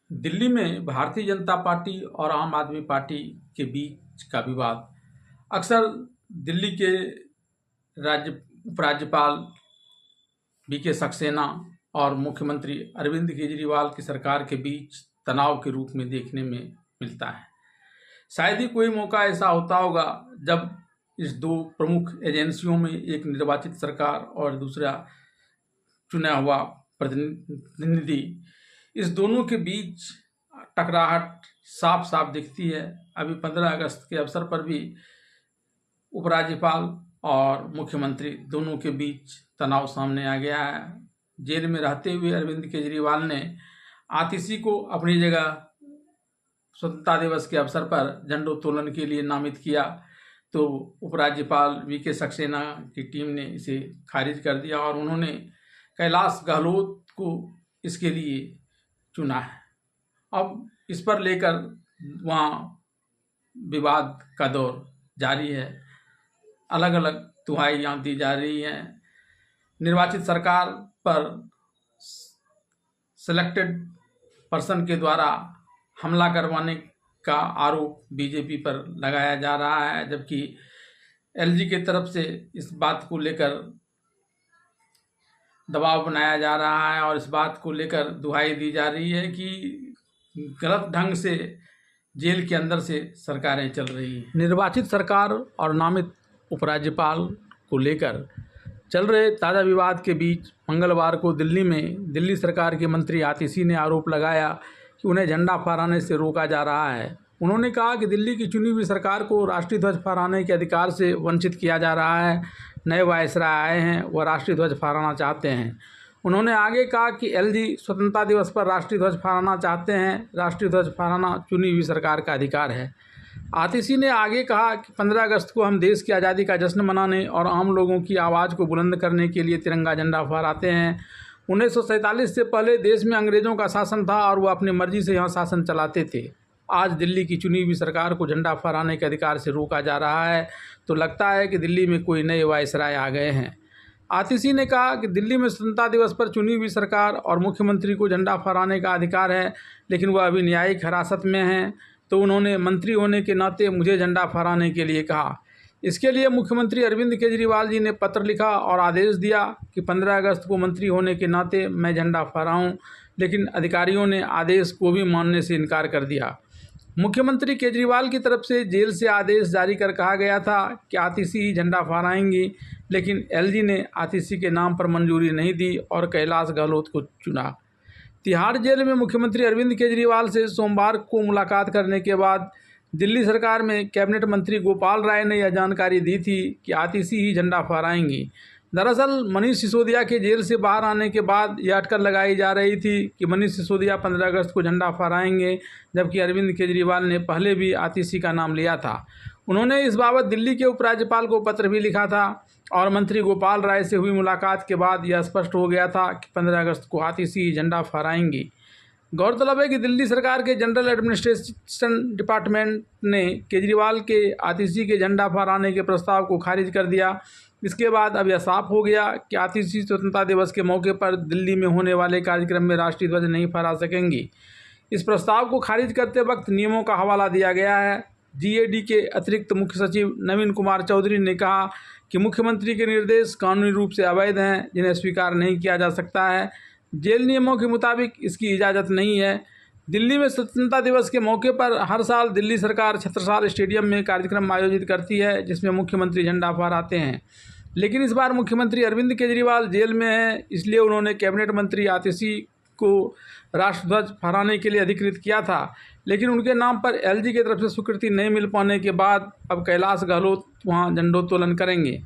दिल्ली में भारतीय जनता पार्टी और आम आदमी पार्टी के बीच का विवाद अक्सर दिल्ली के उपराज्यपाल वीके सक्सेना और मुख्यमंत्री अरविंद केजरीवाल की सरकार के बीच तनाव के रूप में देखने में मिलता है। शायद ही कोई मौका ऐसा होता होगा जब इस दो प्रमुख एजेंसियों में, एक निर्वाचित सरकार और दूसरा चुना हुआ प्रतिनिधि, इस दोनों के बीच टकराहट साफ साफ दिखती है। अभी 15 अगस्त के अवसर पर भी उपराज्यपाल और मुख्यमंत्री दोनों के बीच तनाव सामने आ गया है। जेल में रहते हुए अरविंद केजरीवाल ने आतिशी को अपनी जगह स्वतंत्रता दिवस के अवसर पर झंडोत्तोलन के लिए नामित किया, तो उपराज्यपाल वीके सक्सेना की टीम ने इसे खारिज कर दिया और उन्होंने कैलाश गहलोत को इसके लिए चुना है। अब इस पर लेकर वहाँ विवाद का दौर जारी है। अलग अलग दुहाइयाँ दी जा रही हैं। निर्वाचित सरकार पर सिलेक्टेड पर्सन के द्वारा हमला करवाने का आरोप बीजेपी पर लगाया जा रहा है, जबकि एलजी की तरफ से इस बात को लेकर दबाव बनाया जा रहा है और इस बात को लेकर दुहाई दी जा रही है कि गलत ढंग से जेल के अंदर से सरकारें चल रही हैं। निर्वाचित सरकार और नामित उपराज्यपाल को लेकर चल रहे ताज़ा विवाद के बीच मंगलवार को दिल्ली में दिल्ली सरकार के मंत्री आतिशी ने आरोप लगाया कि उन्हें झंडा फहराने से रोका जा रहा है। उन्होंने कहा कि दिल्ली की चुनी हुई सरकार को राष्ट्रीय ध्वज फहराने के अधिकार से वंचित किया जा रहा है। नए वायसराय आए हैं, वह राष्ट्रीय ध्वज फहराना चाहते हैं। उन्होंने आगे कहा कि एलजी स्वतंत्रता दिवस पर राष्ट्रीय ध्वज फहराना चाहते हैं। राष्ट्रीय ध्वज फहराना चुनी हुई सरकार का अधिकार है। आतिशी ने आगे कहा कि 15 अगस्त को हम देश की आज़ादी का जश्न मनाने और आम लोगों की आवाज़ को बुलंद करने के लिए तिरंगा झंडा फहराते हैं। 1947 से पहले देश में अंग्रेज़ों का शासन था और वह अपनी मर्जी से यहाँ शासन चलाते थे। आज दिल्ली की चुनी हुई सरकार को झंडा फहराने के अधिकार से रोका जा रहा है, तो लगता है कि दिल्ली में कोई नए वायसराय आ गए हैं। आतिशी ने कहा कि दिल्ली में स्वतंत्रता दिवस पर चुनी हुई सरकार और मुख्यमंत्री को झंडा फहराने का अधिकार है, लेकिन वह अभी न्यायिक हिरासत में हैं, तो उन्होंने मंत्री होने के नाते मुझे झंडा फहराने के लिए कहा। इसके लिए मुख्यमंत्री अरविंद केजरीवाल जी ने पत्र लिखा और आदेश दिया कि 15 अगस्त को मंत्री होने के नाते मैं झंडा फहराऊं, लेकिन अधिकारियों ने आदेश को भी मानने से इनकार कर दिया। मुख्यमंत्री केजरीवाल की तरफ से जेल से आदेश जारी कर कहा गया था कि आतिशी ही झंडा फहराएंगी, लेकिन एलजी ने आतिशी के नाम पर मंजूरी नहीं दी और कैलाश गहलोत को चुना। तिहाड़ जेल में मुख्यमंत्री अरविंद केजरीवाल से सोमवार को मुलाकात करने के बाद दिल्ली सरकार में कैबिनेट मंत्री गोपाल राय ने यह जानकारी दी थी कि आतिशी ही झंडा फहराएंगी। दरअसल मनीष सिसोदिया के जेल से बाहर आने के बाद यह अटकल लगाई जा रही थी कि मनीष सिसोदिया 15 अगस्त को झंडा फहराएंगे, जबकि अरविंद केजरीवाल ने पहले भी आतिशी का नाम लिया था। उन्होंने इस बाबत दिल्ली के उपराज्यपाल को पत्र भी लिखा था और मंत्री गोपाल राय से हुई मुलाकात के बाद यह स्पष्ट हो गया था कि 15 अगस्त को आतिशी झंडा फहराएंगी। गौरतलब है कि दिल्ली सरकार के जनरल एडमिनिस्ट्रेशन डिपार्टमेंट ने केजरीवाल के आतिशी के झंडा फहराने के प्रस्ताव को खारिज कर दिया। इसके बाद अब यह साफ हो गया कि आतिशी स्वतंत्रता दिवस के मौके पर दिल्ली में होने वाले कार्यक्रम में राष्ट्रीय ध्वज नहीं फहरा सकेंगी। इस प्रस्ताव को खारिज करते वक्त नियमों का हवाला दिया गया है। जीएडी के अतिरिक्त मुख्य सचिव नवीन कुमार चौधरी ने कहा कि मुख्यमंत्री के निर्देश कानूनी रूप से अवैध हैं, जिन्हें स्वीकार नहीं किया जा सकता है। जेल नियमों के मुताबिक इसकी इजाज़त नहीं है। दिल्ली में स्वतंत्रता दिवस के मौके पर हर साल दिल्ली सरकार छत्रसाल स्टेडियम में कार्यक्रम आयोजित करती है, जिसमें मुख्यमंत्री झंडा फहराते हैं। लेकिन इस बार मुख्यमंत्री अरविंद केजरीवाल जेल में हैं, इसलिए उन्होंने कैबिनेट मंत्री आतिशी को राष्ट्रध्वज फहराने के लिए अधिकृत किया था, लेकिन उनके नाम पर एलजी की तरफ से स्वीकृति नहीं मिल पाने के बाद अब कैलाश गहलोत वहां झंडोत्तोलन करेंगे।